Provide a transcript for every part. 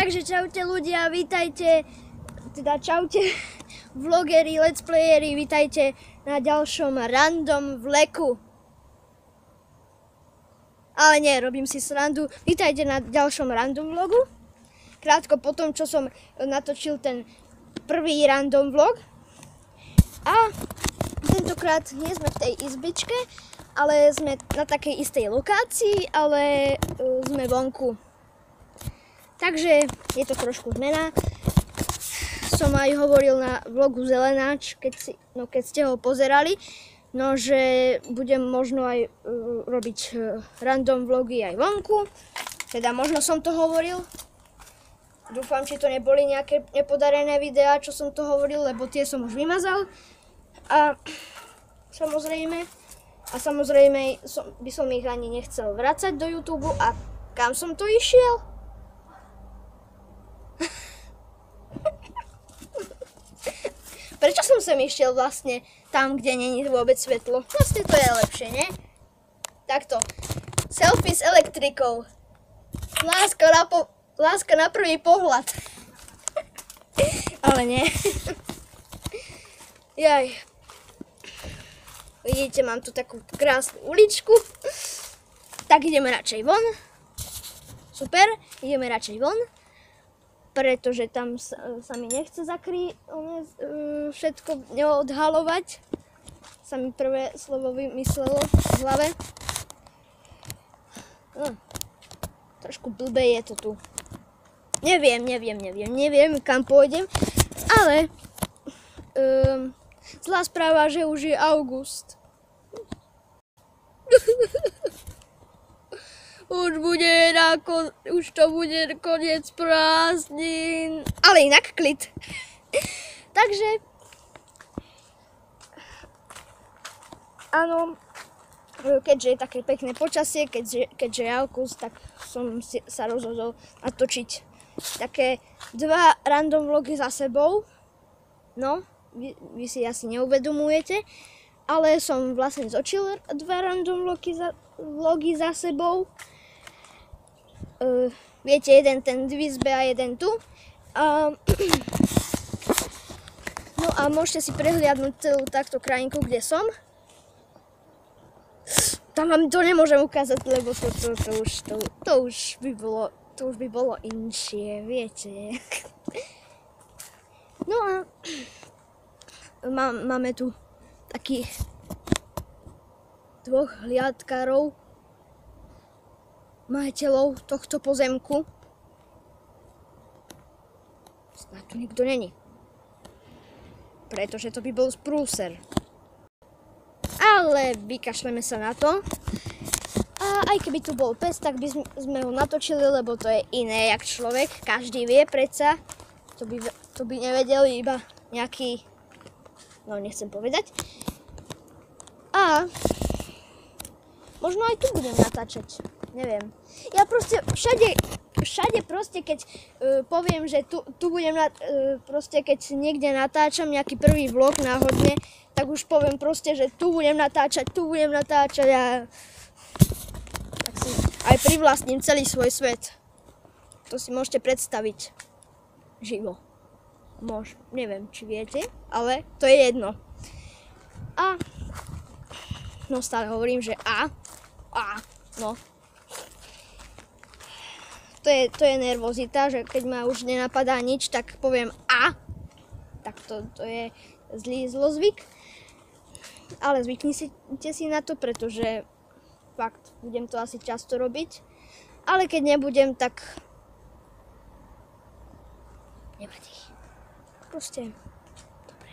Takže čaute ľudia, vítajte, teda čaute vlogeri, let's playeri, vítajte na ďalšom random vleku. Ale nie, robím si srandu, vítajte na ďalšom random vlogu. Krátko po tom, čo som natočil ten prvý random vlog. A tentokrát nie sme v tej izbičke, ale sme na takej istej lokácii, ale sme vonku. Takže je to trošku zmena. Som aj hovoril na vlogu Zelenáč, keď ste ho pozerali, no že budem možno aj robiť random vlogy aj vonku. Teda možno som to hovoril. Dúfam, že to neboli nejaké nepodarené videá, čo som to hovoril, lebo tie som už vymazal. A samozrejme by som ich ani nechcel vracať do YouTube. A kam som to išiel? Prečo som sem išiel vlastne tam, kde není vôbec svetlo? Vlastne to je lepšie, nie? Takto. Selfie s elektrikou. Láska na prvý pohľad. Ale nie. Jaj. Vidíte, mám tu takú krásnu uličku. Tak ideme radšej von. Super, ideme radšej von. Pretože tam sa mi nechce všetko neodhalovať. Sa mi prvé slovo vymyslelo v hlave. Trošku blbé je to tu. Neviem, kam pôjdem, ale zlá správa, že už je august. Už to bude koniec prázdnin. Ale inak klid. Takže áno, keďže je také pekné počasie, keďže je august, tak som sa rozhodol natočiť také 2 random vlogy za sebou. No, vy si asi neuvedomujete, ale som vlastne zočil 2 random vlogy za sebou. Viete, jeden ten v izbe a jeden tu. No a môžete si prehliadnúť celú takto krajinku, kde som. Tam vám to nemôžem ukázať, lebo to už by bolo inšie, viete. No a máme tu takých 2 hliadkárov, majiteľov tohto pozemku. Snad tu nikto není. Pretože to by bol sprúser. Ale vykašleme sa na to. A aj keby tu bol pes, tak by sme ho natočili, lebo to je iné jak človek. Každý vie predsa. To by nevedeli iba nejaký... No, nechcem povedať. A možno aj tu budem natáčať. Neviem. Ja proste všade proste, keď poviem, že tu budem proste, keď niekde natáčam nejaký prvý vlog náhodne, tak už poviem proste, že tu budem natáčať a tak si aj privlastním celý svoj svet. To si môžete predstaviť živo. Neviem, či viete, ale to je jedno. A no stále hovorím, že no. To je nervozita, že keď ma už nenapadá nič, tak poviem tak to je zlý zlozvyk. Ale zvyknite si na to, pretože fakt budem to asi často robiť. Ale keď nebudem, tak nevadí. Proste dobre.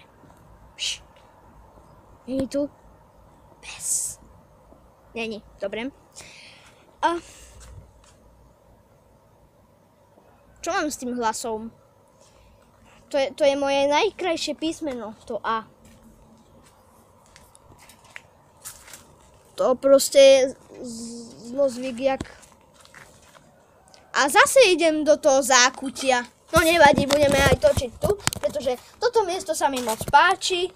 Není tu pes. Není, dobre. A čo mám s tým hlasom? To je moje najkrajšie písmeno, to A. To proste je zlozvyk jak... A zase idem do toho zákutia. No nevadí, budeme aj točiť tu, pretože toto miesto sa mi moc páči.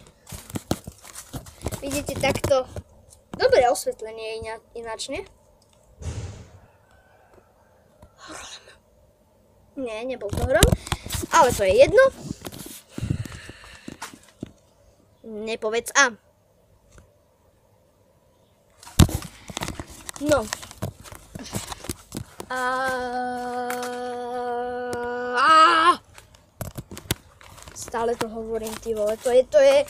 Vidíte takto. Dobré osvetlenie ináč, nie? Nie, nebol to hrom, ale to je jedno. Nepovedz A. No. Stále to hovorím, ty vole. To je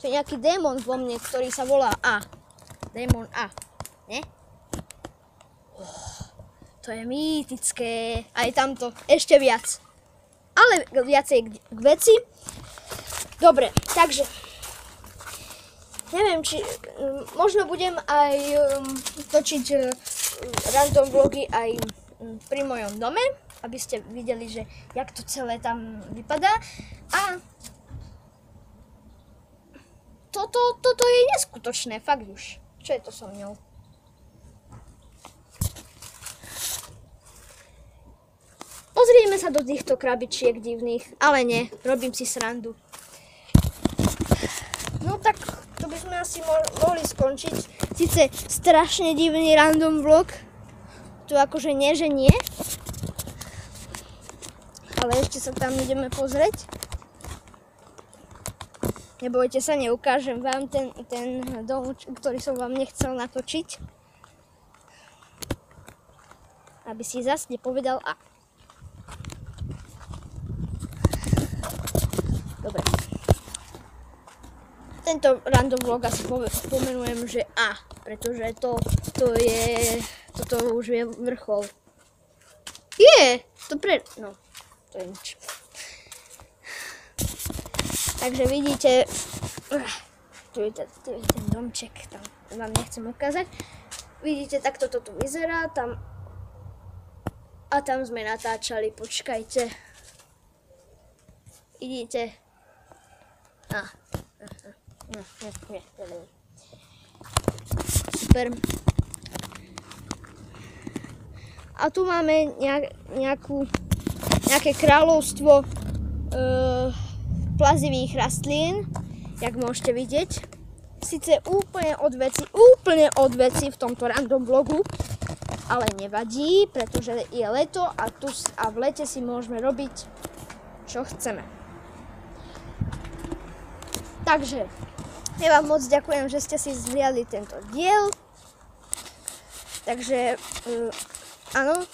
nejaký démon vo mne, ktorý sa volá A. Démon A. Nie? To je mýtické. Aj tamto. Ešte viac. Ale viacej k veci. Dobre, takže neviem, či možno budem aj točiť random vlogy aj pri mojom dome, aby ste videli, že jak to celé tam vypadá. A toto je neskutočné, fakt už. Čo je to so mňou? Pozrieme sa do týchto krabičiek divných, ale nie, robím si srandu. No tak, to by sme asi mohli skončiť. Sice strašne divný random vlog, tu akože nie, že nie. Ale ešte sa tam ideme pozrieť. Nebojte sa, neukážem vám ten dom, ktorý som vám nechcel natočiť. Aby si zas nepovedal A. Dobre. Tento random vlog asi pomenujem, že A, pretože toto už je vrchol. No, to je nič. Takže vidíte, tu je ten domček, tam vám nechcem ukázať. Vidíte, takto to tu vyzerá, a tam sme natáčali, počkajte. Vidíte? Nie. Super. A tu máme nejaké kráľovstvo plazivých rastlín, jak môžete vidieť. Sice úplne od veci v tomto random vlogu, ale nevadí, pretože je leto a v lete si môžeme robiť, čo chceme. Takže, ja vám moc ďakujem, že ste si zhliadli tento diel. Takže, áno.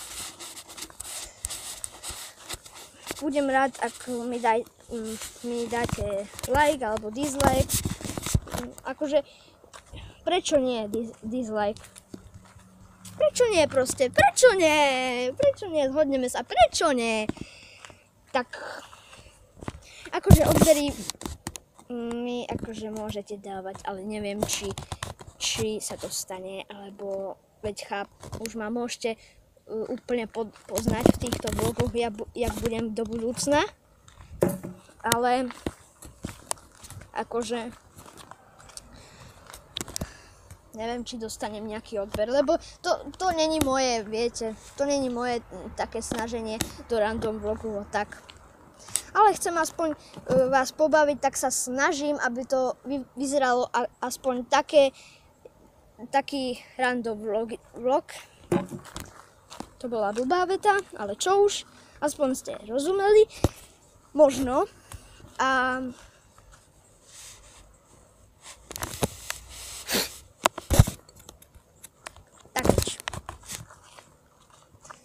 Budem rád, ak mi dáte like alebo dislike. Akože, prečo nie dislike? Prečo nie proste? Prečo nie? Zhodneme sa, prečo nie? Tak, akože odbery mi akože môžete dávať, ale neviem, či sa to stane, alebo veď už ma môžete úplne poznať v týchto vlogoch, jak budem do budúcna. Ale akože neviem, či dostanem nejaký odber, lebo to není moje, viete, to není moje také snaženie do random vlogu, tak. Ale chcem aspoň vás pobaviť, tak sa snažím, aby to vyzeralo aspoň taký random vlog. To bola blbá veta, ale čo už, aspoň ste rozumeli, možno. A tak nič.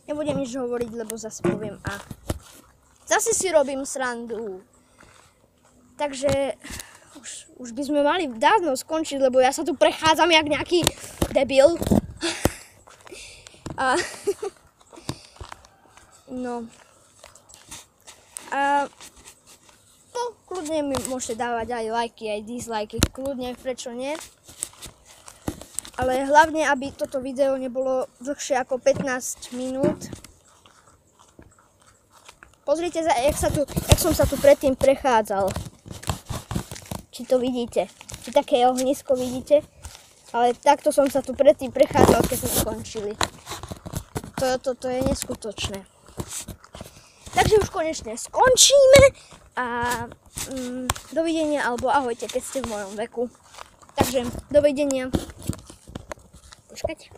Nebudem nič hovoriť, lebo zase poviem A. Zase si robím srandu. Takže už by sme mali dávno skončiť, lebo ja sa tu prechádzam jak nejaký debil. No. Kľudne mi môžete dávať aj lajky, aj dislajky. Kľudne, prečo nie? Ale hlavne, aby toto video nebolo dlhšie ako 15 minút. Pozrite sa, jak som sa tu predtým prechádzal. Či to vidíte? Či také ohnisko vidíte? Ale takto som sa tu predtým prechádzal, keď sme skončili. To je neskutočné. Takže už konečne skončíme a dovidenia, alebo ahojte, keď ste v mojom veku. Takže dovidenia. Počkajte.